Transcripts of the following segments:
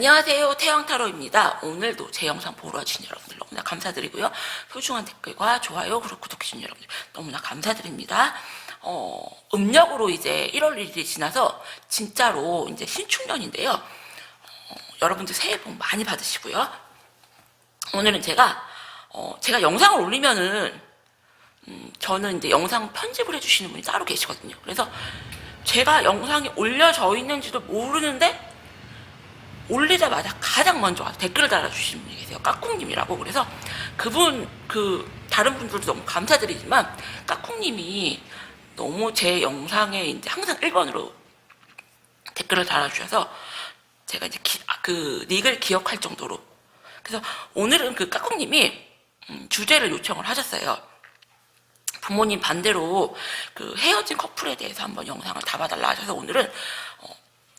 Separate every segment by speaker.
Speaker 1: 안녕하세요, 태양타로입니다. 오늘도 제 영상 보러 와주신 여러분들 너무나 감사드리고요. 소중한 댓글과 좋아요 그리고 구독해주신 여러분들 너무나 감사드립니다. 음력으로 이제 1월 1일이 지나서 진짜로 이제 신축년인데요. 여러분들 새해 복 많이 받으시고요. 오늘은 제가 영상을 올리면은 저는 이제 영상 편집을 해주시는 분이 따로 계시거든요. 그래서 제가 영상이 올려져 있는지도 모르는데 올리자마자 가장 먼저 댓글을 달아주시는 분이 계세요. 까꿍님이라고. 그래서 그분, 다른 분들도 너무 감사드리지만, 까꿍님이 너무 제 영상에 이제 항상 1번으로 댓글을 달아주셔서, 제가 이제 닉을 기억할 정도로. 그래서 오늘은 그 까꿍님이 주제를 요청을 하셨어요. 부모님 반대로 그 헤어진 커플에 대해서 한번 영상을 담아달라 하셔서 오늘은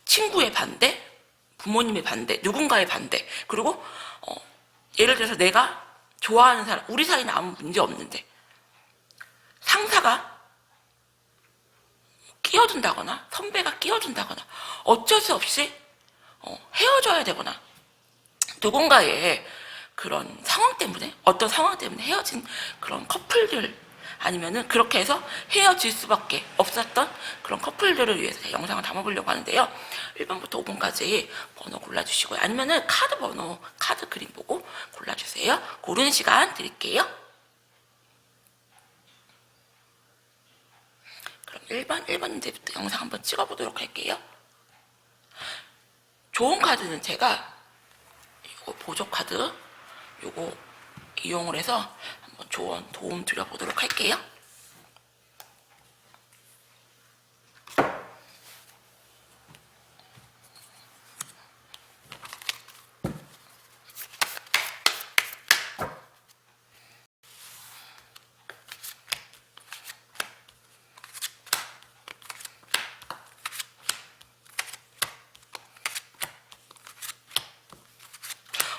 Speaker 1: 친구의 반대, 부모님의 반대, 누군가의 반대, 그리고 예를 들어서 내가 좋아하는 사람, 우리 사이는 아무 문제 없는데 상사가 끼어든다거나 선배가 끼어든다거나 어쩔 수 없이 헤어져야 되거나 누군가의 그런 상황 때문에, 어떤 상황 때문에 헤어진 그런 커플들, 아니면은 그렇게 해서 헤어질 수밖에 없었던 그런 커플들을 위해서 영상을 담아보려고 하는데요. 1번부터 5번까지 번호 골라주시고요. 아니면은 카드 그림 보고 골라주세요. 고르는 시간 드릴게요. 그럼 1번 이제부터 영상 한번 찍어보도록 할게요. 좋은 카드는 제가 이거 보조 카드 요거 이용을 해서 한번 도움 드려보도록 할게요.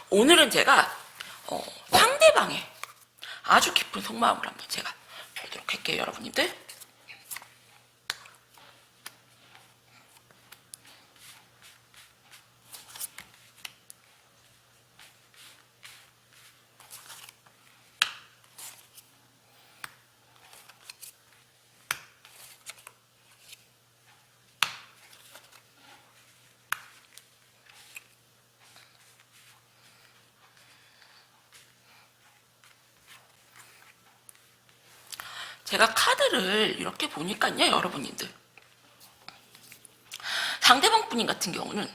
Speaker 1: 오늘은 제가 상대방의 아주 깊은 속마음을 한번 제가 보도록 할게요, 여러분님들. 제가 카드를 이렇게 보니까요, 여러분님들. 상대방 분인 같은 경우는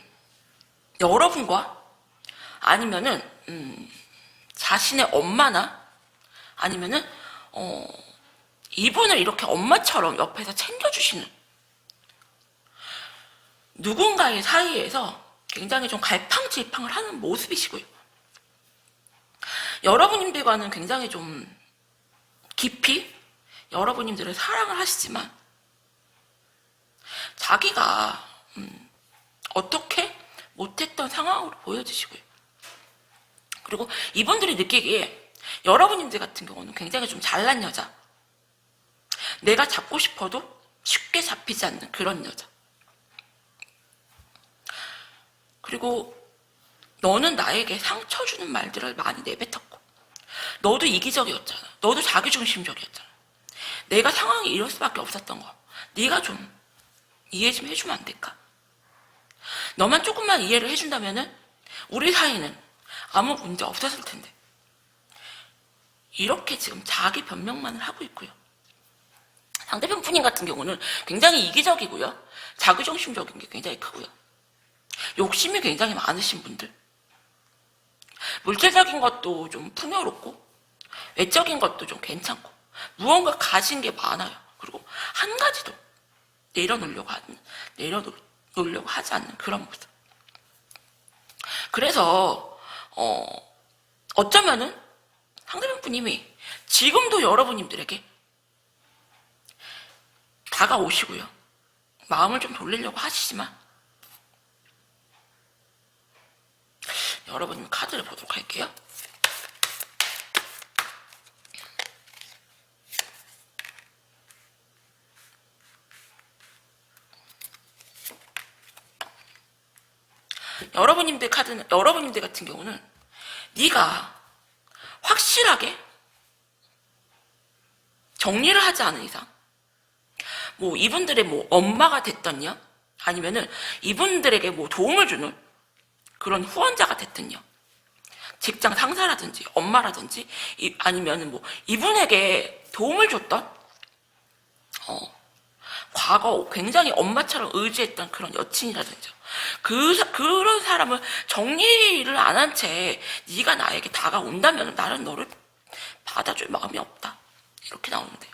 Speaker 1: 여러분과 아니면은 자신의 엄마나 아니면은 이분을 이렇게 엄마처럼 옆에서 챙겨주시는 누군가의 사이에서 굉장히 좀 갈팡질팡을 하는 모습이시고요. 여러분님들과는 굉장히 좀 깊이 여러분님들을 사랑을 하시지만 자기가 어떻게 못했던 상황으로 보여지시고요. 그리고 이분들이 느끼기에 여러분님들 같은 경우는 굉장히 좀 잘난 여자, 내가 잡고 싶어도 쉽게 잡히지 않는 그런 여자, 그리고 너는 나에게 상처 주는 말들을 많이 내뱉었고 너도 이기적이었잖아, 너도 자기중심적이었잖아, 내가 상황이 이럴 수밖에 없었던 거 네가 좀 이해 좀 해주면 안 될까? 너만 조금만 이해를 해준다면은 우리 사이는 아무 문제 없었을 텐데. 이렇게 지금 자기 변명만을 하고 있고요. 상대편 분인 같은 경우는 굉장히 이기적이고요. 자기중심적인 게 굉장히 크고요. 욕심이 굉장히 많으신 분들. 물질적인 것도 좀 풍요롭고 외적인 것도 좀 괜찮고 무언가 가진 게 많아요. 그리고 한 가지도 내려놓으려고 하지 않는 그런 모습. 그래서 어쩌면은 상대방 분님이 지금도 여러분님들에게 다가오시고요. 마음을 좀 돌리려고 하시지만 여러분님 카드를 보도록 할게요. 여러분님들 카드는, 여러분님들 같은 경우는 네가 확실하게 정리를 하지 않은 이상, 뭐 이분들의 뭐 엄마가 됐던요, 아니면은 이분들에게 뭐 도움을 주는 그런 후원자가 됐던요, 직장 상사라든지 엄마라든지 아니면은 뭐 이분에게 도움을 줬던 과거 굉장히 엄마처럼 의지했던 그런 여친이라든지 그런 사람을 정리를 안 한 채 네가 나에게 다가온다면 나는 너를 받아줄 마음이 없다, 이렇게 나오는데요.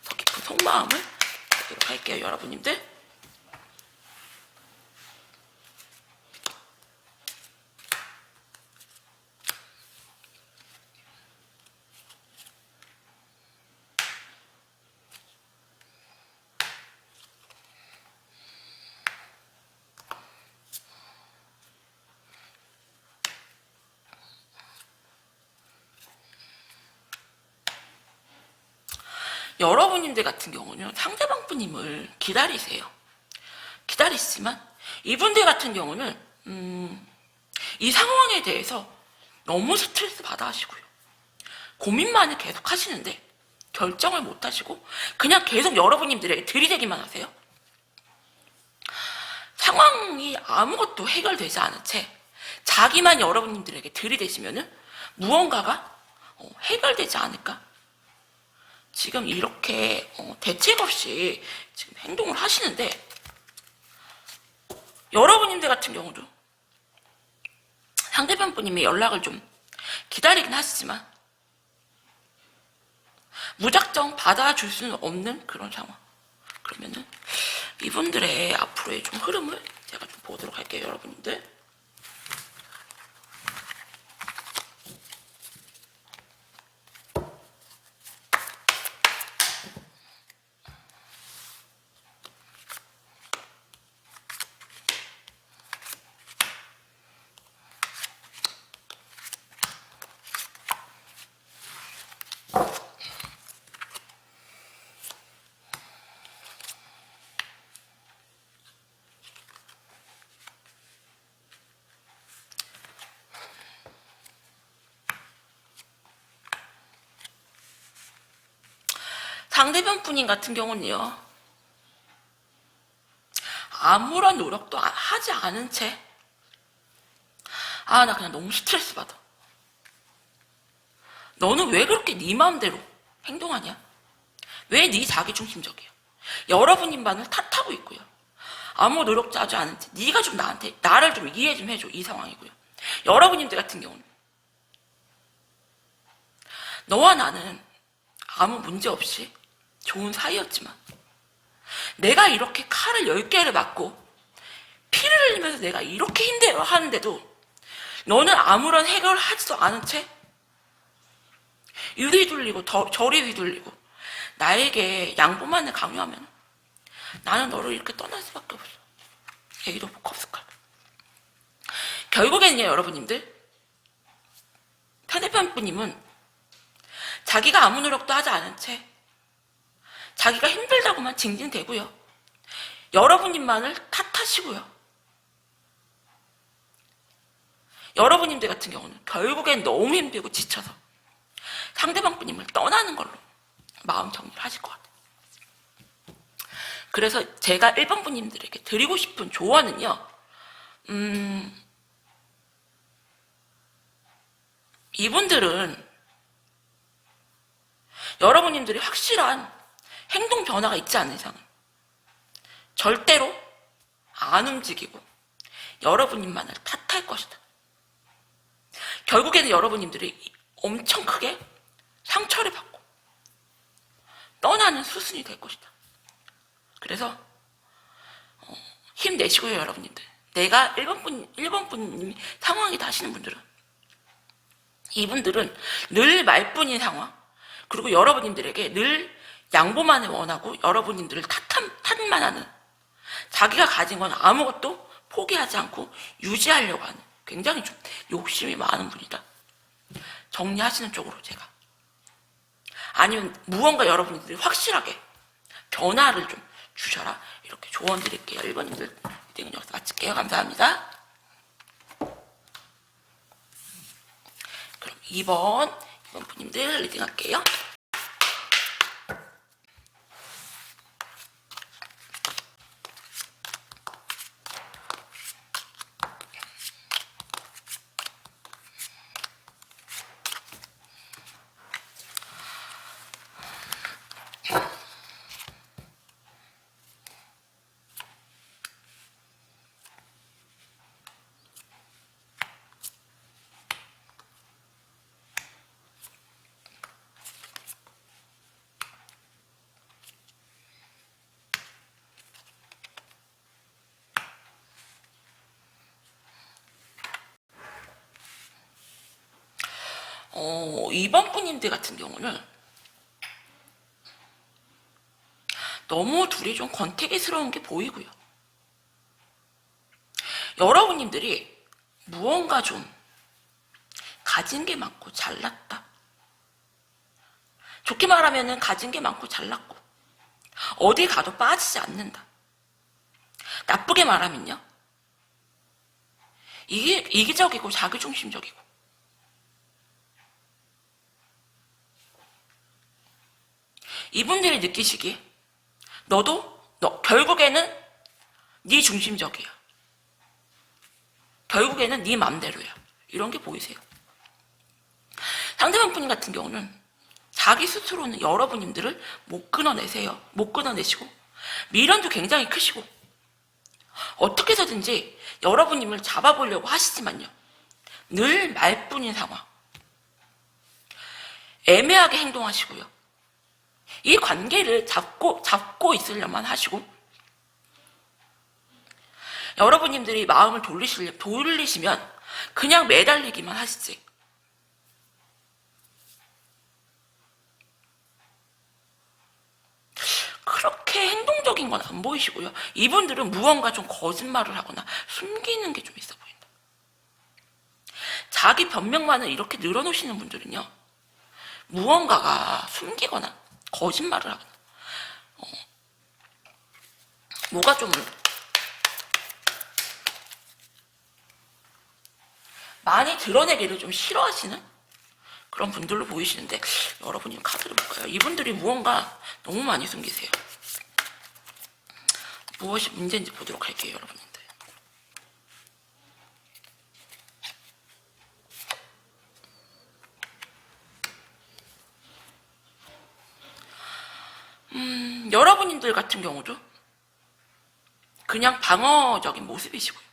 Speaker 1: 더 깊은 속마음을 보도록 할게요, 여러분님들. 여러분님들 같은 경우는 상대방 분님을 기다리세요. 기다리시지만 이분들 같은 경우는 이 상황에 대해서 너무 스트레스 받아 하시고요. 고민만을 계속 하시는데 결정을 못 하시고 그냥 계속 여러분님들에게 들이대기만 하세요. 상황이 아무것도 해결되지 않은 채 자기만 여러분님들에게 들이대시면은 무언가가 해결되지 않을까? 지금 이렇게 대책 없이 지금 행동을 하시는데, 여러분님들 같은 경우도 상대방 분님의 연락을 좀 기다리긴 하시지만 무작정 받아줄 수는 없는 그런 상황. 그러면은 이분들의 앞으로의 좀 흐름을 제가 좀 보도록 할게요, 여러분들. 상대방 분인 같은 경우는요, 아무런 노력도 하지 않은 채, 나 그냥 너무 스트레스 받아. 너는 왜 그렇게 네 마음대로 행동하냐? 왜 네 자기중심적이야? 여러분님만을 탓하고 있고요. 아무 노력도 하지 않은 채 네가 좀 나를 좀 이해 좀 해줘, 이 상황이고요. 여러분님들 같은 경우는 너와 나는 아무 문제 없이 좋은 사이였지만 내가 이렇게 칼을 10개를 맞고 피를 흘리면서 내가 이렇게 힘들어 하는데도 너는 아무런 해결을 하지도 않은 채 이리 휘둘리고 저리 휘둘리고 나에게 양보만을 강요하면 나는 너를 이렇게 떠날 수밖에 없어. 얘기도 못 없을까? 결국에는요, 여러분님들, 상대편 분님은 자기가 아무 노력도 하지 않은 채 자기가 힘들다고만 징징대고요. 여러분님만을 탓하시고요. 여러분님들 같은 경우는 결국엔 너무 힘들고 지쳐서 상대방 분님을 떠나는 걸로 마음 정리를 하실 것 같아요. 그래서 제가 1번 분님들에게 드리고 싶은 조언은요, 이분들은 여러분님들이 확실한 행동 변화가 있지 않는 이상은 절대로 안 움직이고 여러분님만을 탓할 것이다. 결국에는 여러분님들이 엄청 크게 상처를 받고 떠나는 수순이 될 것이다. 그래서 힘내시고요, 여러분님들. 내가 1번 분님이 상황이 다시는 분들은, 이분들은 늘 말뿐인 상황, 그리고 여러분님들에게 늘 양보만을 원하고 여러분님들을 탓만 하는, 자기가 가진 건 아무것도 포기하지 않고 유지하려고 하는 굉장히 좀 욕심이 많은 분이다. 정리하시는 쪽으로 제가, 아니면 무언가 여러분들이 확실하게 변화를 좀 주셔라, 이렇게 조언 드릴게요. 1번님들 리딩은 여기서 마칠게요. 감사합니다. 2번 분님들 리딩 할게요. 이번 분님들 같은 경우는 너무 둘이 좀 권태기스러운 게 보이고요. 여러분님들이 무언가 좀 가진 게 많고 잘났다. 좋게 말하면 가진 게 많고 잘났고 어디 가도 빠지지 않는다. 나쁘게 말하면요. 이기적이고 자기중심적이고 이분들이 느끼시기에 너 결국에는 네 중심적이야. 결국에는 네 맘대로야. 이런 게 보이세요. 상대방 분님 같은 경우는 자기 스스로는 여러분님들을 못 끊어내세요. 못 끊어내시고 미련도 굉장히 크시고 어떻게 해서든지 여러분님을 잡아보려고 하시지만요. 늘 말뿐인 상황. 애매하게 행동하시고요. 이 관계를 잡고 있으려만 하시고 여러분님들이 마음을 돌리시면 그냥 매달리기만 하시지. 그렇게 행동적인 건 안 보이시고요. 이분들은 무언가 좀 거짓말을 하거나 숨기는 게 좀 있어 보인다. 자기 변명만을 이렇게 늘어놓으시는 분들은요. 무언가가 숨기거나 거짓말을 하거나 뭐가 좀 많이 드러내기를 좀 싫어하시는 그런 분들로 보이시는데 여러분이 카드를 볼까요? 이분들이 무언가 너무 많이 숨기세요. 무엇이 문제인지 보도록 할게요, 여러분들. 여러분들 같은 경우도 그냥 방어적인 모습이시고요.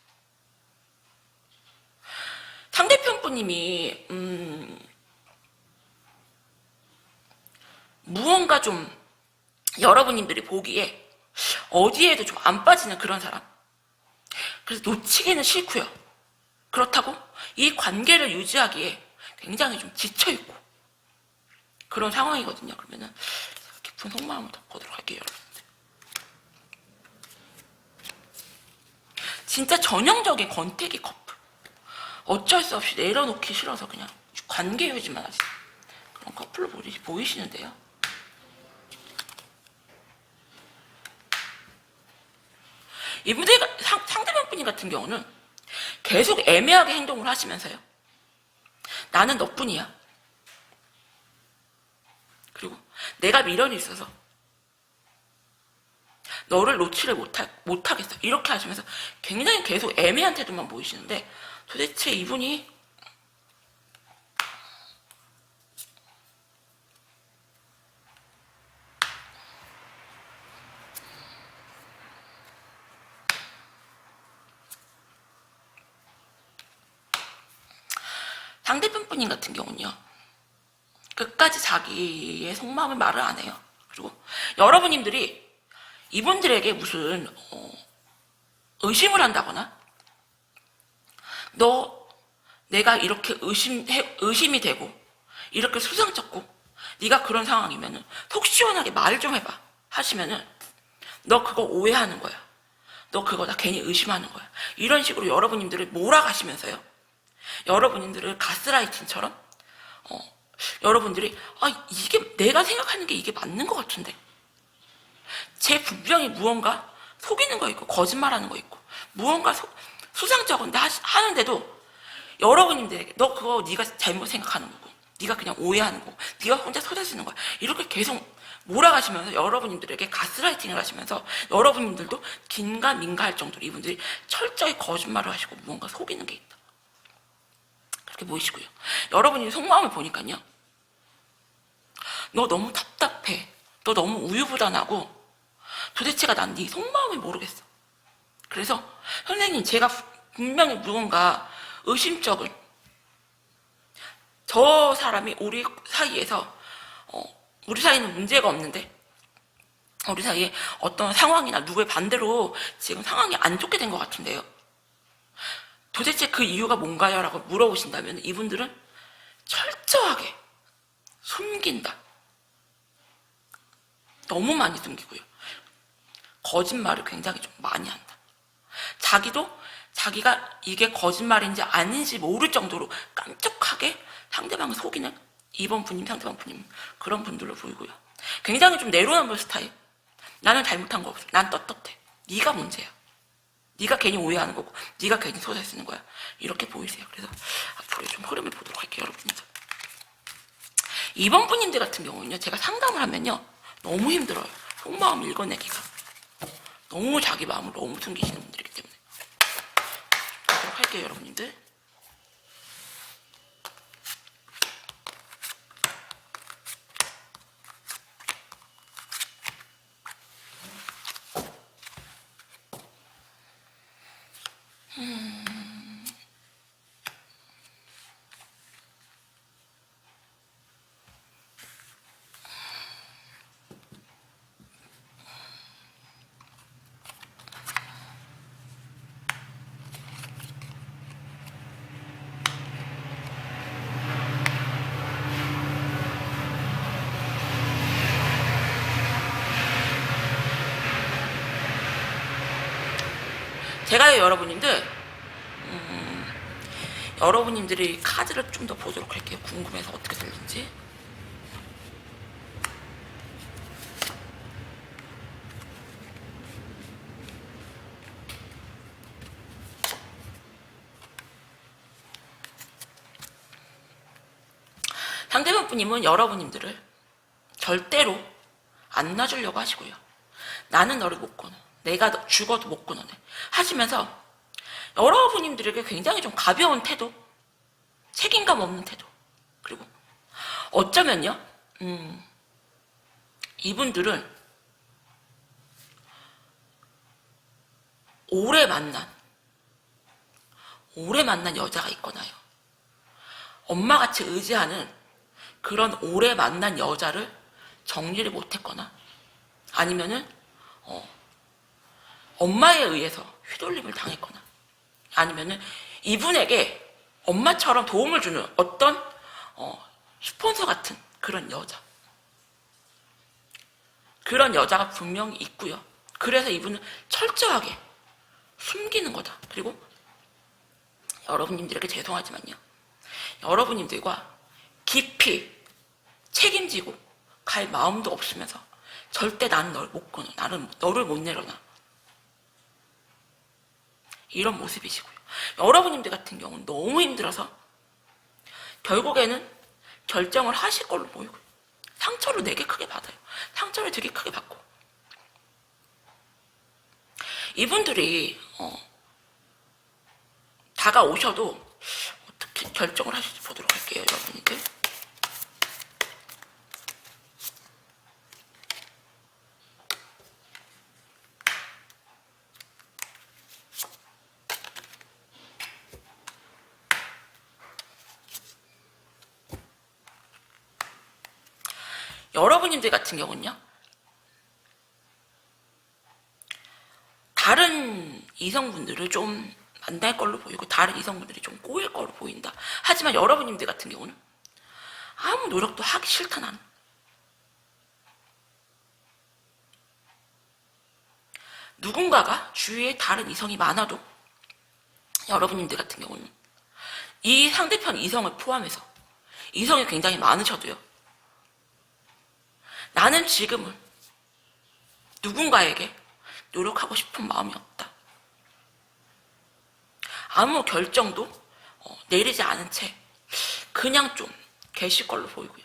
Speaker 1: 상대편 분님이 무언가 좀 여러분님들이 보기에 어디에도 좀 안 빠지는 그런 사람. 그래서 놓치기는 싫고요. 그렇다고 이 관계를 유지하기에 굉장히 좀 지쳐있고 그런 상황이거든요. 그러면은 깊은 속마음을 덮어보도록 할게요, 여러분들. 진짜 전형적인 권태기 커플. 어쩔 수 없이 내려놓기 싫어서 그냥 관계 유지만 하시는 그런 커플로 보이시는데요. 이분들 상대방 분이 같은 경우는 계속 애매하게 행동을 하시면서요. 나는 너뿐이야. 그리고 내가 미련이 있어서 너를 놓지를 못하겠어. 이렇게 하시면서 굉장히 계속 애매한 태도만 보이시는데 도대체 이분이 상대편 분인 같은 경우는요. 끝까지 자기의 속마음을 말을 안 해요. 그리고 여러분님들이 이분들에게 무슨 의심을 한다거나 내가 이렇게 의심이 되고 이렇게 수상쩍고 네가 그런 상황이면은 속 시원하게 말 좀 해봐 하시면은 너 그거 오해하는 거야. 너 그거 나 괜히 의심하는 거야. 이런 식으로 여러분님들을 몰아가시면서요. 여러분들을 가스라이팅처럼 여러분들이 이게 내가 생각하는 게 이게 맞는 것 같은데 제 분명히 무언가 속이는 거 있고 거짓말하는 거 있고 무언가 수상쩍은데 하는데도 여러분님들에게 너 그거 네가 잘못 생각하는 거고 네가 그냥 오해하는 거고 네가 혼자 쏟아지는 거야. 이렇게 계속 몰아가시면서 여러분님들에게 가스라이팅을 하시면서 여러분들도 긴가민가 할 정도로 이분들이 철저히 거짓말을 하시고 무언가 속이는 게 있다. 그렇게 보이시고요. 여러분이 속마음을 보니까요. 너 너무 답답해. 너 너무 우유부단하고 도대체가 난 네 속마음을 모르겠어. 그래서 선생님 제가 분명히 무언가 의심쩍은 저 사람이 우리 사이에서 우리 사이는 문제가 없는데 우리 사이에 어떤 상황이나 누구의 반대로 지금 상황이 안 좋게 된 것 같은데요. 도대체 그 이유가 뭔가요? 라고 물어보신다면 이분들은 철저하게 숨긴다. 너무 많이 숨기고요. 거짓말을 굉장히 좀 많이 한다. 자기가 이게 거짓말인지 아닌지 모를 정도로 깜짝하게 상대방을 속이는 2번 분님, 상대방 분님 그런 분들로 보이고요. 굉장히 좀 내로남불 스타일. 나는 잘못한 거 없어. 난 떳떳해. 네가 문제야. 네가 괜히 오해하는 거고 네가 괜히 소설 쓰는 거야. 이렇게 보이세요. 그래서 앞으로 좀 흐름을 보도록 할게요, 여러분들. 2번 분님들 같은 경우는요. 제가 상담을 하면요. 너무 힘들어요. 속마음 읽어내기가. 너무 자기 마음을 너무 숨기시는 분들이기 때문에. 보도록 할게요, 여러분들. 제가 여러분님들이 카드를 좀 더 보도록 할게요. 궁금해서 어떻게 들리는지. 상대방 분님은 여러분님들을 절대로 안 놔주려고 하시고요. 나는 너를 못 끊어. 내가 죽어도 못 끊어내. 하시면서 여러분님들에게 굉장히 좀 가벼운 태도, 책임감 없는 태도, 그리고 어쩌면요, 이분들은 오래 만난 여자가 있거나요. 엄마같이 의지하는 그런 오래 만난 여자를 정리를 못했거나 아니면은 엄마에 의해서 휘둘림을 당했거나 아니면은 이분에게 엄마처럼 도움을 주는 어떤 스폰서 같은 그런 여자가 분명히 있고요. 그래서 이분은 철저하게 숨기는 거다. 그리고 여러분님들에게 죄송하지만요. 여러분님들과 깊이 책임지고 갈 마음도 없으면서 절대 나는 널 못 끊어. 나는 너를 못 내려놔. 이런 모습이시고요. 여러분님들 같은 경우는 너무 힘들어서 결국에는 결정을 하실 걸로 보이고요. 상처를 되게 크게 받아요. 상처를 되게 크게 받고 이분들이 다가오셔도 어떻게 결정을 하실지 보도록 할게요, 여러분들. 여러분님들 같은 경우는요, 다른 이성분들을 좀 만날 걸로 보이고 다른 이성분들이 좀 꼬일 걸로 보인다. 하지만 여러분님들 같은 경우는 아무 노력도 하기 싫다. 나는 누군가가 주위에 다른 이성이 많아도 여러분님들 같은 경우는 이 상대편 이성을 포함해서 이성이 굉장히 많으셔도요, 나는 지금은 누군가에게 노력하고 싶은 마음이 없다. 아무 결정도 내리지 않은 채 그냥 좀 계실 걸로 보이고요.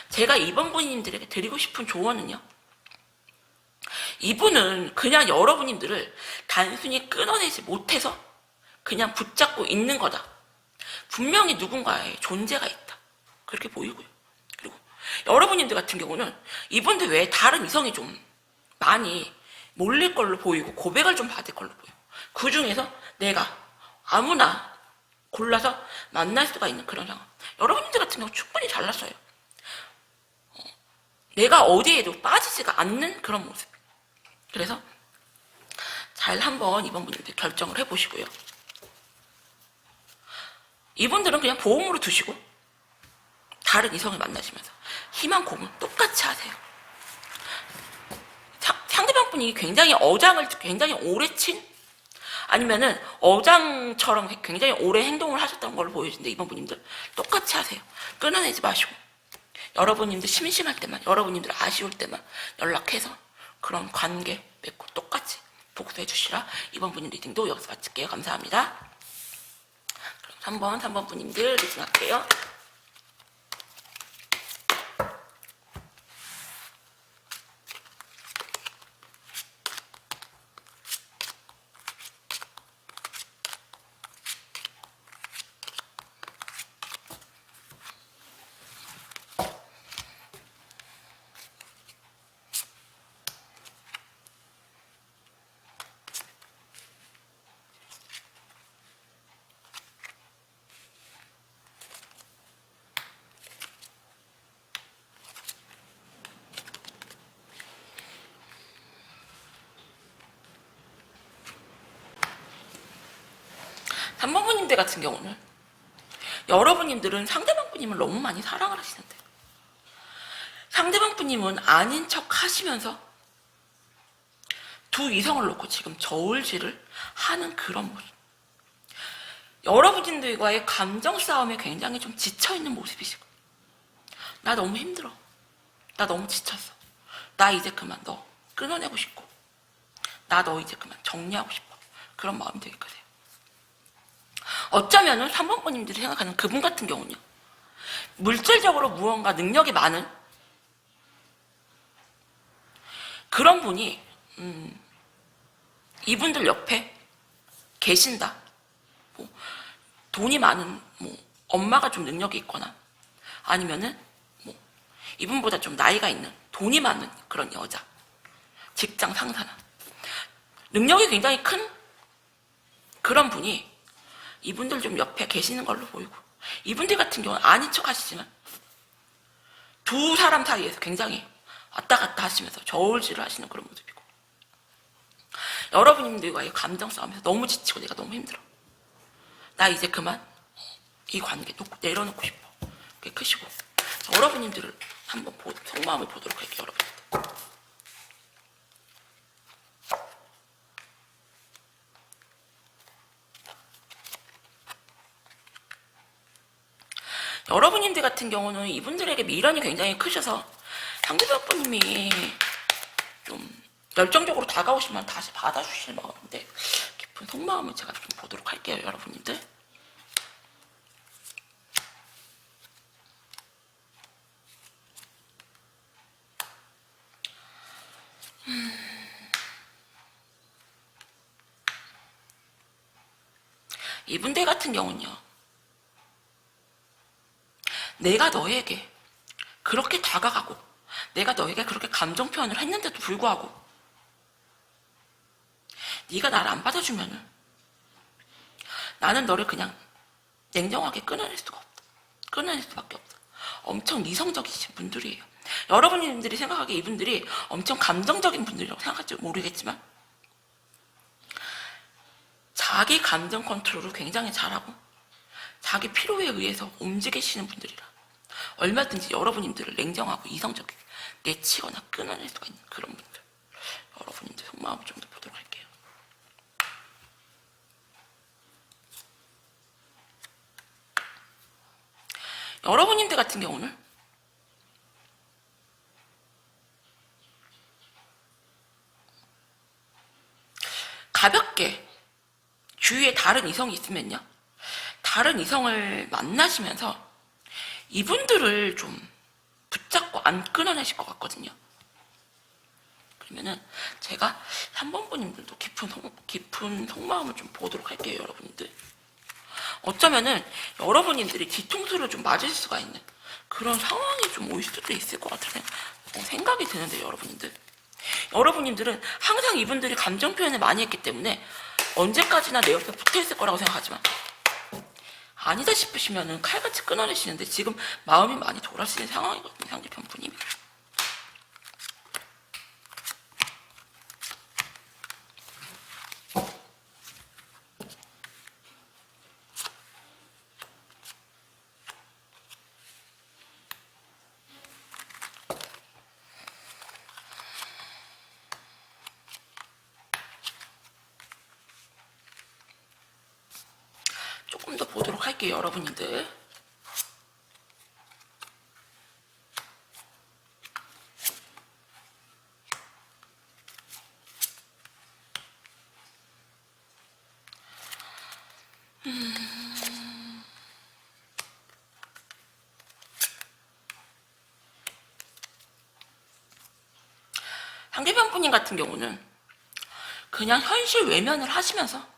Speaker 1: 제가 이번 분님들에게 드리고 싶은 조언은요. 이분은 그냥 여러분님들을 단순히 끊어내지 못해서 그냥 붙잡고 있는 거다. 분명히 누군가의 존재가 있다. 그렇게 보이고요. 그리고 여러분님들 같은 경우는 이분들 외에 다른 이성이 좀 많이 몰릴 걸로 보이고 고백을 좀 받을 걸로 보여요. 그 중에서 내가 아무나 골라서 만날 수가 있는 그런 상황. 여러분들 같은 경우 충분히 잘났어요. 내가 어디에도 빠지지가 않는 그런 모습. 그래서 잘 한번 이번 분들 결정을 해보시고요. 이분들은 그냥 보험으로 두시고 다른 이성을 만나시면서 희망 고문 똑같이 하세요. 상대방 분이 굉장히 어장을 굉장히 오래 친 아니면은 어장처럼 굉장히 오래 행동을 하셨던 걸로 보여지는데 이번 분님들 똑같이 하세요. 끊어내지 마시고 여러분님들 심심할 때만 여러분님들 아쉬울 때만 연락해서 그런 관계 맺고 똑같이 복수해 주시라. 이번 분님 리딩도 여기서 마칠게요. 감사합니다. 그럼 3번 분님들 리딩할게요. 한번분님들 같은 경우는 여러분님들은 상대방 분님을 너무 많이 사랑을 하시는데 상대방 분님은 아닌 척 하시면서 두 이성을 놓고 지금 저울질을 하는 그런 모습. 여러분들과의 감정 싸움에 굉장히 좀 지쳐있는 모습이시고 나 너무 힘들어. 나 너무 지쳤어. 나 이제 그만 너 끊어내고 싶고 나 너 이제 그만 정리하고 싶어. 그런 마음이 되게 크세요. 어쩌면은 3번분님들이 생각하는 그분 같은 경우는요. 물질적으로 무언가 능력이 많은 그런 분이 이분들 옆에 계신다. 뭐 돈이 많은 엄마가 좀 능력이 있거나 아니면은 이분보다 좀 나이가 있는 돈이 많은 그런 여자 직장 상사나 능력이 굉장히 큰 그런 분이 이분들 좀 옆에 계시는 걸로 보이고 이분들 같은 경우는 아닌 척 하시지만 두 사람 사이에서 굉장히 왔다 갔다 하시면서 저울질을 하시는 그런 모습이고 여러분들과의 감정 싸움에서 너무 지치고 내가 너무 힘들어. 나 이제 그만 이 관계 내려놓고 싶어. 그게 크시고 여러분들을 한번 속마음을 보도록 할게요. 여러분들. 여러분들 같은 경우는 이분들에게 미련이 굉장히 크셔서 상대방분님이 좀 열정적으로 다가오시면 다시 받아주실 마음인데 깊은 속마음을 제가 좀 보도록 할게요. 여러분들. 이분들 같은 경우는요. 내가 너에게 그렇게 다가가고 내가 너에게 그렇게 감정 표현을 했는데도 불구하고 네가 나를 안 받아주면은 나는 너를 그냥 냉정하게 끊어낼 수가 없다. 끊어낼 수밖에 없다. 엄청 이성적이신 분들이에요. 여러분들이 생각하기에 이분들이 엄청 감정적인 분들이라고 생각할지 모르겠지만 자기 감정 컨트롤을 굉장히 잘하고 자기 필요에 의해서 움직이시는 분들이라 얼마든지 여러분들을 냉정하고 이성적이게 내치거나 끊어낼 수가 있는 그런 분들. 여러분들 속마음을 좀 더 보도록 할게요. 여러분들 같은 경우는 가볍게 주위에 다른 이성이 있으면요. 다른 이성을 만나시면서 이분들을 좀 붙잡고 안 끊어내실 것 같거든요. 그러면은 제가 3번 분님들도 깊은 속마음을 좀 보도록 할게요, 여러분들. 어쩌면은 여러분님들이 뒤통수를 좀 맞을 수가 있는 그런 상황이 좀 올 수도 있을 것 같은 생각이 드는데, 여러분님들은 항상 이분들이 감정 표현을 많이 했기 때문에 언제까지나 내 옆에 붙어 있을 거라고 생각하지만, 아니다 싶으시면은 칼같이 끊어내시는데 지금 마음이 많이 돌아서는 상황이거든요, 상대편 분이. 조금 더 보도록 할게요, 여러분들. 상대편 분님 같은 경우는 그냥 현실 외면을 하시면서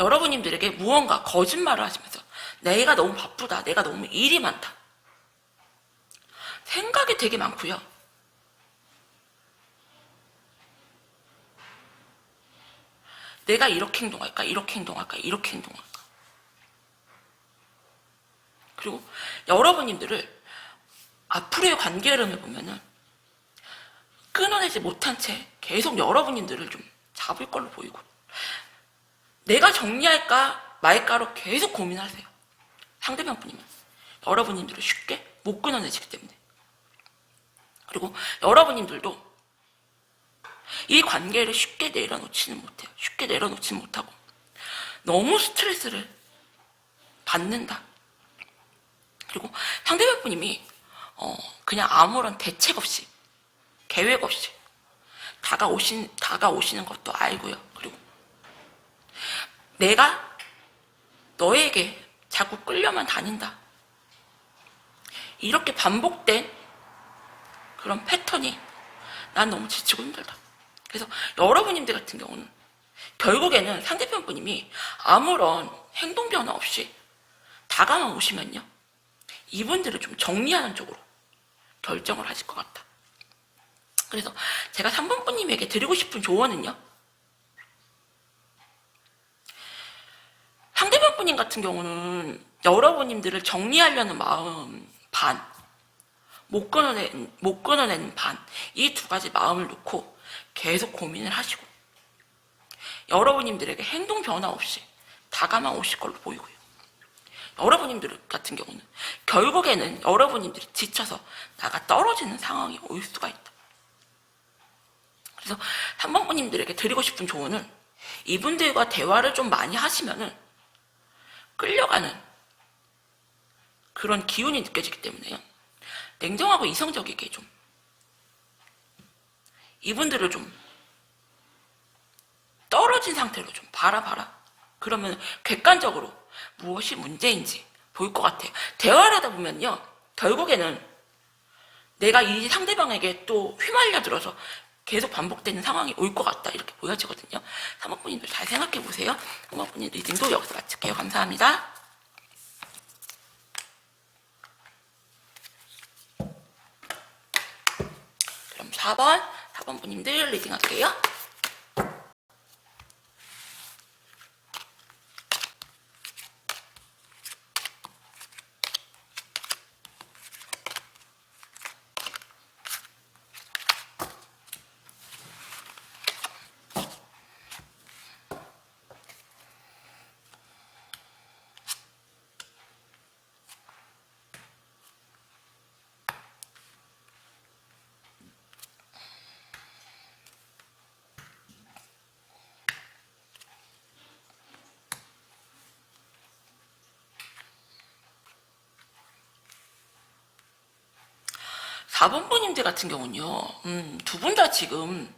Speaker 1: 여러분님들에게 무언가 거짓말을 하시면서 내가 너무 바쁘다, 내가 너무 일이 많다, 생각이 되게 많고요. 내가 이렇게 행동할까, 이렇게 행동할까, 이렇게 행동할까. 그리고 여러분님들을 앞으로의 관계 흐름을 보면은 끊어내지 못한 채 계속 여러분님들을 좀 잡을 걸로 보이고, 내가 정리할까 말까로 계속 고민하세요. 상대방 분이면 여러분님들을 쉽게 못 끊어내시기 때문에. 그리고 여러분님들도 이 관계를 쉽게 내려놓지는 못해요. 쉽게 내려놓지 못하고 너무 스트레스를 받는다. 그리고 상대방 분님이 그냥 아무런 대책 없이, 계획 없이 다가오시는 것도 알고요. 그리고 내가 너에게 자꾸 끌려만 다닌다, 이렇게 반복된 그런 패턴이 난 너무 지치고 힘들다. 그래서 여러분님들 같은 경우는 결국에는 상대편 분님이 아무런 행동 변화 없이 다가만 오시면요, 이분들을 좀 정리하는 쪽으로 결정을 하실 것 같다. 그래서 제가 3번 분님에게 드리고 싶은 조언은요, 상대편 분님 같은 경우는 여러분님들을 정리하려는 마음 반, 못 끊어내는 반, 이 두 가지 마음을 놓고 계속 고민을 하시고 여러분님들에게 행동 변화 없이 다가만 오실 걸로 보이고요. 여러분님들 같은 경우는 결국에는 여러분님들이 지쳐서 나가 떨어지는 상황이 올 수가 있다. 그래서 3번 분님들에게 드리고 싶은 조언은, 이분들과 대화를 좀 많이 하시면은 끌려가는 그런 기운이 느껴지기 때문에요, 냉정하고 이성적이게 좀 이분들을 좀 떨어진 상태로 좀 바라봐라. 그러면 객관적으로 무엇이 문제인지 보일 것 같아요. 대화를 하다 보면요, 결국에는 내가 이 상대방에게 또 휘말려 들어서 계속 반복되는 상황이 올 것 같다, 이렇게 보여지거든요. 3번 분님들 잘 생각해 보세요. 3번 분님 리딩도 여기서 마칠게요. 감사합니다. 그럼 4번 분님들 리딩 할게요. 사번 분님들 같은 경우는요, 두 분 다 지금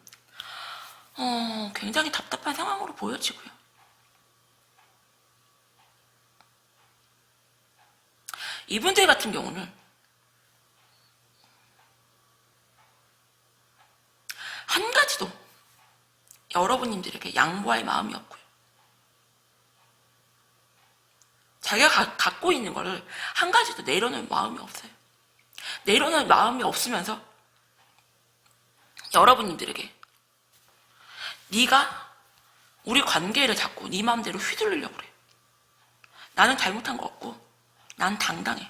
Speaker 1: 굉장히 답답한 상황으로 보여지고요. 이분들 같은 경우는 한 가지도 여러분님들에게 양보할 마음이 없고요. 자기가 갖고 있는 거를 한 가지도 내려놓을 마음이 없어요. 내려놓을 마음이 없으면서 여러분님들에게 네가 우리 관계를 자꾸 네 마음대로 휘둘르려고 그래. 나는 잘못한 거 없고 난 당당해.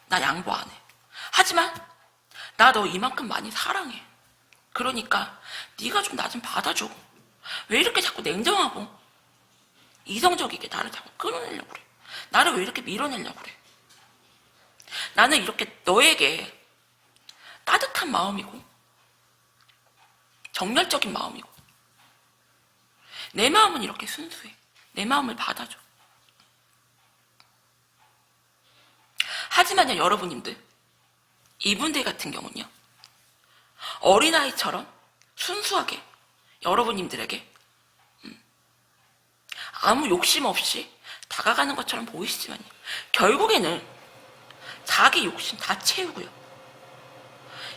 Speaker 1: 나 양보 안 해. 하지만 나 너 이만큼 많이 사랑해. 그러니까 네가 좀 나 좀 받아줘. 왜 이렇게 자꾸 냉정하고 이성적이게 나를 자꾸 끌어내려고 그래. 나를 왜 이렇게 밀어내려고 그래. 나는 이렇게 너에게 따뜻한 마음이고 정열적인 마음이고 내 마음은 이렇게 순수해. 내 마음을 받아줘. 하지만요, 여러분님들, 이분들 같은 경우는요, 어린아이처럼 순수하게 여러분님들에게 아무 욕심 없이 다가가는 것처럼 보이시지만요, 결국에는 자기 욕심 다 채우고요,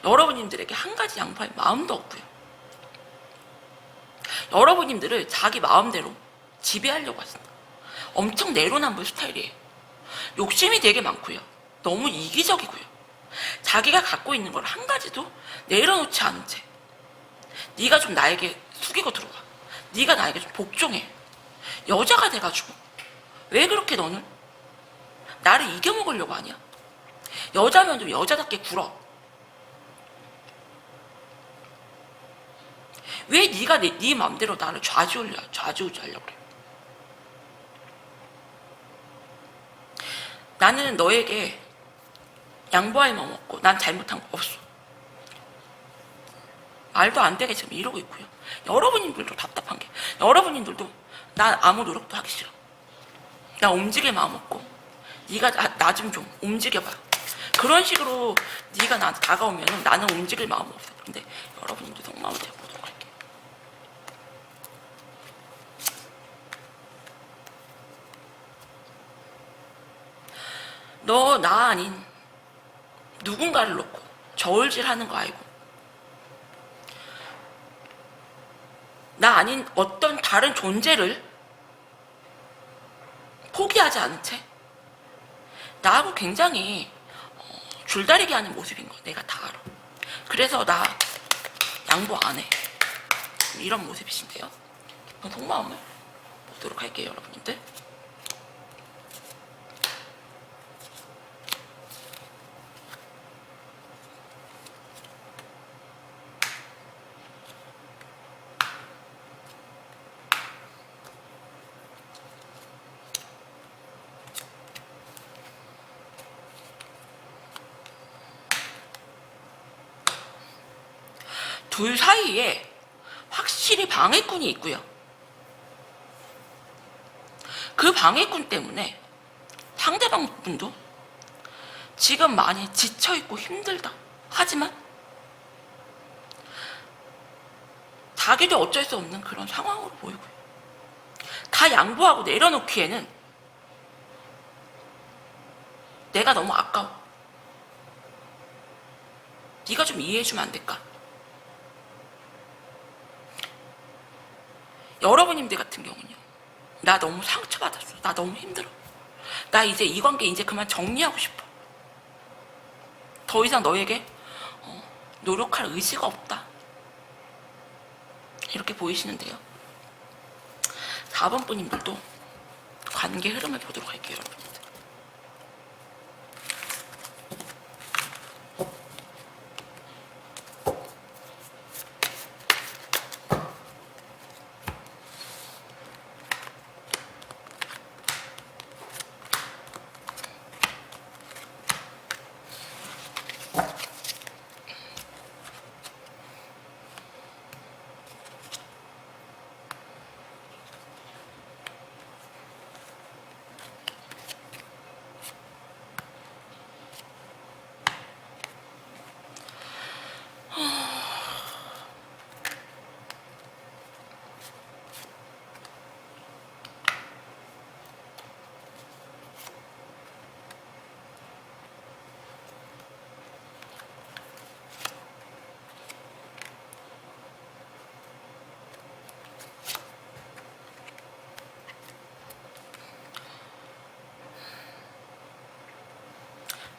Speaker 1: 여러분님들에게 한 가지 양보할 마음도 없고요, 여러분님들을 자기 마음대로 지배하려고 하신다. 엄청 내로남불 스타일이에요. 욕심이 되게 많고요, 너무 이기적이고요, 자기가 갖고 있는 걸 한 가지도 내려놓지 않은 채 네가 좀 나에게 숙이고 들어와. 네가 나에게 좀 복종해. 여자가 돼가지고 왜 그렇게 너는 나를 이겨먹으려고 하냐? 여자면 좀 여자답게 굴어. 왜 네가 네 마음대로 나를 좌지우지하려고 그래? 나는 너에게 양보할 마음 없고 난 잘못한 거 없어. 말도 안 되게 지금 이러고 있고요. 여러분들도 답답한 게, 여러분들도 난 아무 노력도 하기 싫어. 나 움직일 마음 없고 네가 나 좀 움직여봐. 그런 식으로 네가 나한테 다가오면 나는 움직일 마음 없어. 근데 여러분들도 속마음을 대보도록 할게요. 너 나 아닌 누군가를 놓고 저울질하는 거 알고 나 아닌 어떤 다른 존재를 포기하지 않은 채 나하고 굉장히 줄다리기 하는 모습인 거 내가 다 알아. 그래서 나 양보 안 해. 이런 모습이신데요. 깊은 속마음을 보도록 할게요, 여러분들. 둘 사이에 확실히 방해꾼이 있고요. 그 방해꾼 때문에 상대방 분도 지금 많이 지쳐있고 힘들다. 하지만 자기도 어쩔 수 없는 그런 상황으로 보이고요. 다 양보하고 내려놓기에는 내가 너무 아까워. 네가 좀 이해해주면 안 될까? 여러분님들 같은 경우는요, 나 너무 상처받았어. 나 너무 힘들어. 나 이제 이 관계 이제 그만 정리하고 싶어. 더 이상 너에게 노력할 의지가 없다. 이렇게 보이시는데요. 4번 분님들도 관계 흐름을 보도록 할게요, 여러분.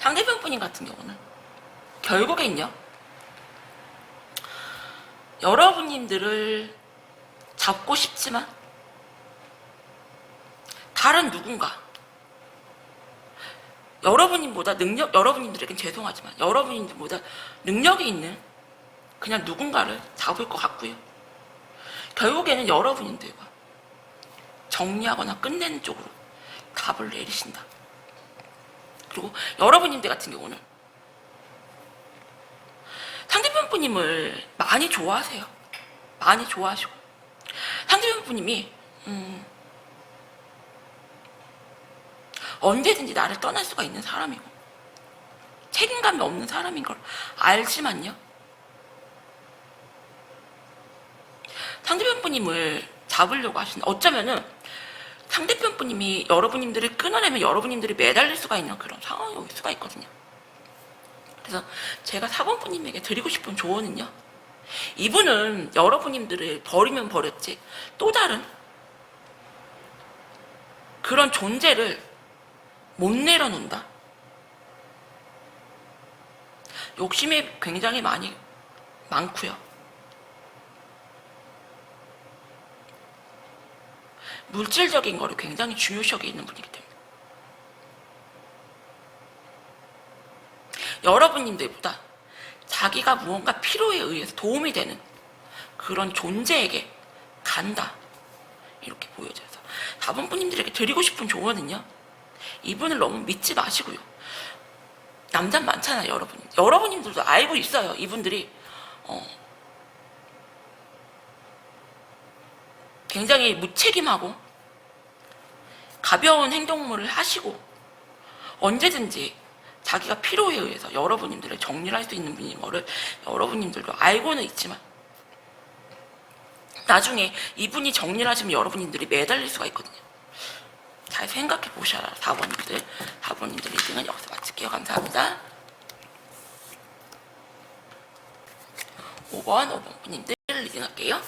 Speaker 1: 상대편 분인 같은 경우는 결국엔요, 여러분님들을 잡고 싶지만 다른 누군가, 여러분님들에겐 죄송하지만 여러분님들보다 능력이 있는 그냥 누군가를 잡을 것 같고요. 결국에는 여러분님들과 정리하거나 끝내는 쪽으로 답을 내리신다. 그리고 여러분님들 같은 경우는 상대편 분님을 많이 좋아하세요. 많이 좋아하시고, 상대편 분님이 언제든지 나를 떠날 수가 있는 사람이고 책임감이 없는 사람인 걸 알지만요, 상대편 분님을 잡으려고 하시는, 어쩌면은 상대편 분님이 여러분님들을 끊어내면 여러분님들이 매달릴 수가 있는 그런 상황이 올 수가 있거든요. 그래서 제가 4번 분님에게 드리고 싶은 조언은요, 이분은 여러분님들을 버리면 버렸지 또 다른 그런 존재를 못 내려놓는다. 욕심이 굉장히 많고요. 물질적인 거를 굉장히 중요시 여기는 분이기 때문에 여러분님들보다 자기가 무언가 필요에 의해서 도움이 되는 그런 존재에게 간다, 이렇게 보여져서 4번 분님들에게 드리고 싶은 조언은요, 이분을 너무 믿지 마시고요. 남자 많잖아요, 여러분님들도 알고 있어요. 이분들이 굉장히 무책임하고 가벼운 행동물을 하시고 언제든지 자기가 필요에 의해서 여러분님들을 정리할 수 있는 분인 거를 여러분님들도 알고는 있지만 나중에 이분이 정리를 하시면 여러분님들이 매달릴 수가 있거든요. 잘 생각해 보셔라, 4번님들. 4번님들 리딩은 여기서 마칠게요. 감사합니다. 5번 분님들 리딩 할게요.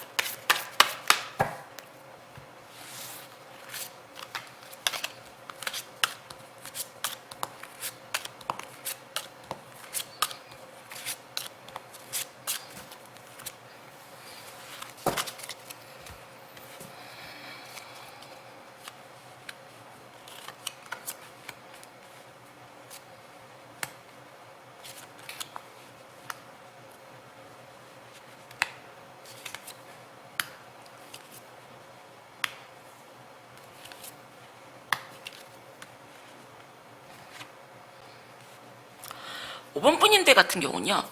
Speaker 1: 5번 분인데 같은 경우는요,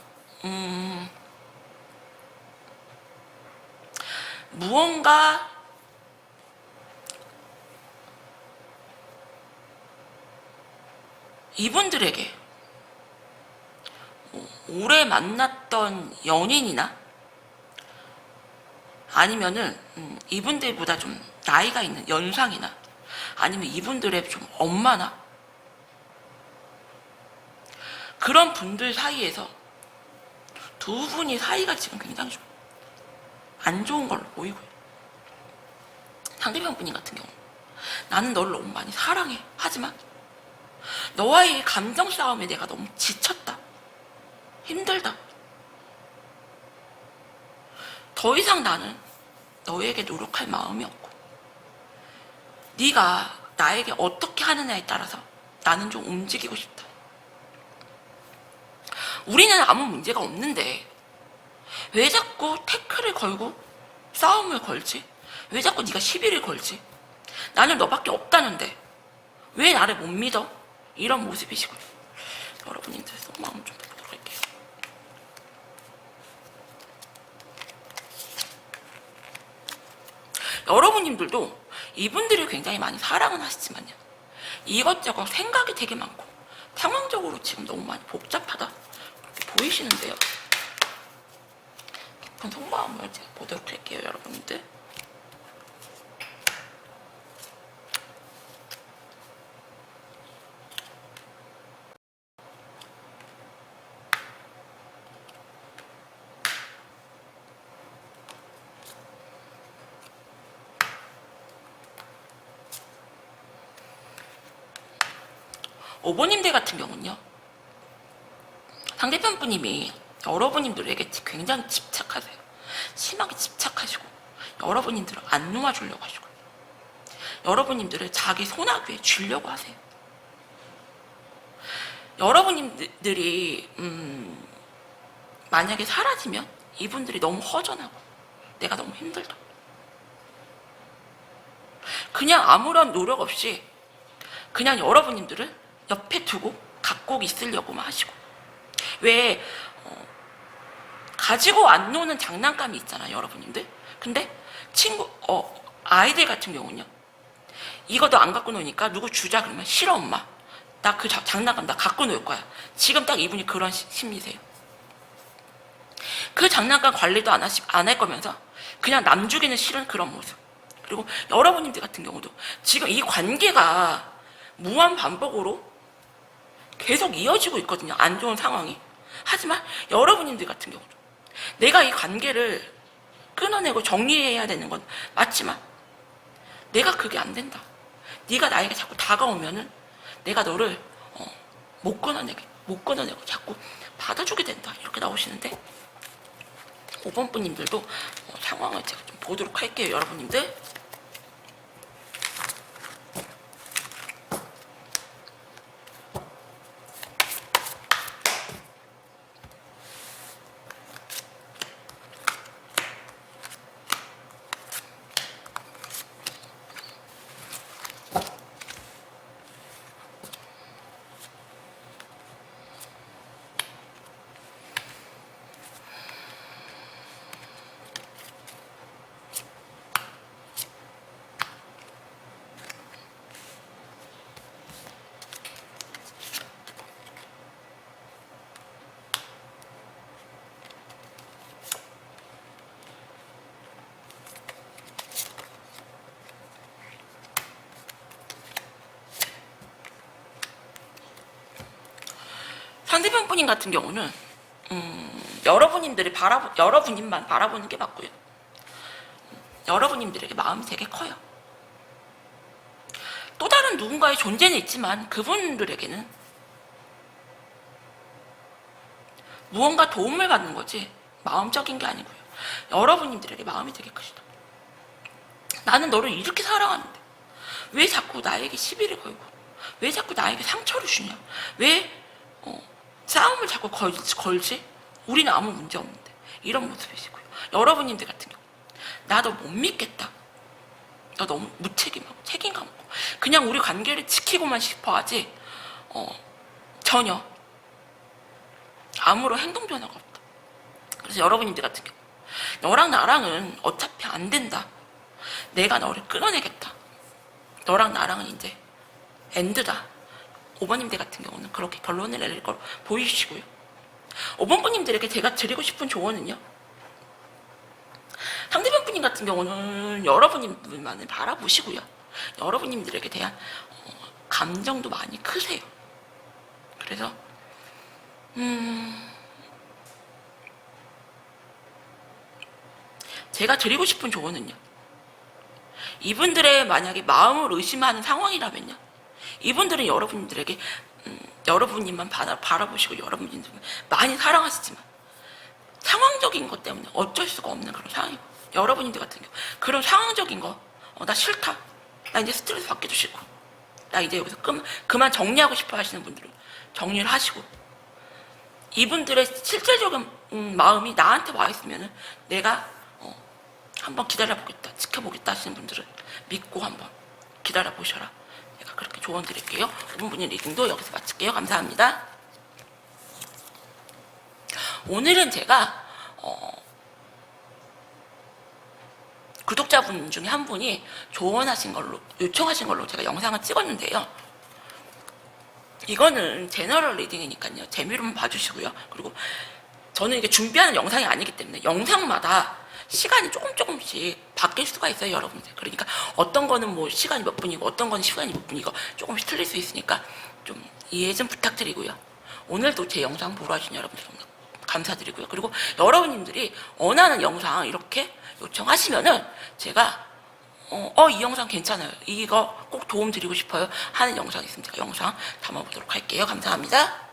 Speaker 1: 무언가 이분들에게 오래 만났던 연인이나 아니면은 이분들보다 좀 나이가 있는 연상이나 아니면 이분들의 좀 엄마나 그런 분들 사이에서 두 분이 사이가 지금 굉장히 좀 안 좋은 걸로 보이고요. 상대편 분이 같은 경우, 나는 너를 너무 많이 사랑해. 하지만 너와의 감정 싸움에 내가 너무 지쳤다. 힘들다. 더 이상 나는 너에게 노력할 마음이 없고 네가 나에게 어떻게 하느냐에 따라서 나는 좀 움직이고 싶다. 우리는 아무 문제가 없는데 왜 자꾸 태클을 걸고 싸움을 걸지? 왜 자꾸 네가 시비를 걸지? 나는 너밖에 없다는데 왜 나를 못 믿어? 이런 모습이시고요. 여러분님들 속마음 좀 보도록 할게요. 여러분님들도 이분들을 굉장히 많이 사랑은 하시지만요, 이것저것 생각이 되게 많고 상황적으로 지금 너무 많이 복잡하다 이렇게 보이시는데요. 깊은 속마음을 제가 보도록 할게요, 여러분들. 오버님들 같은 경우는요, 상대편 분님이 여러분님들에게 굉장히 집착하세요. 심하게 집착하시고 여러분님들을 안 놓아주려고 하시고 여러분님들을 자기 손아귀에 쥐려고 하세요. 여러분님들이 만약에 사라지면 이분들이 너무 허전하고 내가 너무 힘들다. 그냥 아무런 노력 없이 그냥 여러분님들을 옆에 두고 갖고 있으려고만 하시고 왜 가지고 안 노는 장난감이 있잖아요, 여러분님들. 근데 아이들 같은 경우는요, 이것도 안 갖고 노니까 누구 주자 그러면 싫어 엄마, 나 그 장난감 나 갖고 놀 거야. 지금 딱 이분이 그런 심리세요. 그 장난감 관리도 안 할 거면서 그냥 남 주기는 싫은 그런 모습. 그리고 여러분님들 같은 경우도 지금 이 관계가 무한 반복으로 계속 이어지고 있거든요, 안 좋은 상황이. 하지만 여러분님들 같은 경우도 내가 이 관계를 끊어내고 정리해야 되는 건 맞지만 내가 그게 안 된다. 네가 나에게 자꾸 다가오면은 내가 너를 못 끊어내고 자꾸 받아주게 된다. 이렇게 나오시는데 5번 분님들도 상황을 제가 좀 보도록 할게요, 여러분님들. 상대편 분인 같은 경우는 여러분님만 바라보는 게 맞고요. 여러분님들에게 마음이 되게 커요. 또 다른 누군가의 존재는 있지만 그분들에게는 무언가 도움을 받는 거지 마음적인 게 아니고요. 여러분님들에게 마음이 되게 크시다. 나는 너를 이렇게 사랑하는데 왜 자꾸 나에게 시비를 걸고 왜 자꾸 나에게 상처를 주냐, 왜 싸움을 자꾸 걸지? 우리는 아무 문제 없는데. 이런 모습이시고요. 여러분님들 같은 경우 나 너 못 믿겠다. 너 너무 무책임하고 책임감 없고 그냥 우리 관계를 지키고만 싶어 하지 전혀 아무런 행동 변화가 없다. 그래서 여러분님들 같은 경우 너랑 나랑은 어차피 안 된다. 내가 너를 끊어내겠다. 너랑 나랑은 이제 엔드다. 5번님들 같은 경우는 그렇게 결론을 내릴 걸 보이시고요. 5번 분님들에게 제가 드리고 싶은 조언은요, 상대편 분님 같은 경우는 여러분님만을 바라보시고요. 여러분님들에게 대한 감정도 많이 크세요. 그래서 제가 드리고 싶은 조언은요, 이분들의 만약에 마음을 의심하는 상황이라면요, 이분들은 여러분들에게 여러분님만 바라보시고 여러분님들 많이 사랑하시지만 상황적인 것 때문에 어쩔 수가 없는 그런 상황이고, 여러분들 같은 경우 그런 상황적인 거 나 싫다, 나 이제 스트레스 받기도 싫고 나 이제 여기서 그만 정리하고 싶어 하시는 분들은 정리를 하시고, 이분들의 실질적인 마음이 나한테 와 있으면은 내가 한번 기다려보겠다, 지켜보겠다 하시는 분들은 믿고 한번 기다려보셔라. 제가 그렇게 조언 드릴게요. 5분 분의 리딩도 여기서 마칠게요. 감사합니다. 오늘은 제가 구독자분 중에 한 분이 요청하신 걸로 제가 영상을 찍었는데요. 이거는 제너럴 리딩이니까요, 재미로만 봐주시고요. 그리고 저는 이게 준비하는 영상이 아니기 때문에 영상마다 시간이 조금씩 바뀔 수가 있어요, 여러분들. 그러니까 어떤 거는 뭐 시간이 몇 분이고 어떤 거는 시간이 몇 분이고 조금씩 틀릴 수 있으니까 좀 이해 좀 부탁드리고요. 오늘도 제 영상 보러 와주신 여러분들 너무 감사드리고요. 그리고 여러분님들이 원하는 영상 이렇게 요청하시면은 제가 이 영상 괜찮아요, 이거 꼭 도움 드리고 싶어요 하는 영상 있으면 제가 영상 담아보도록 할게요. 감사합니다.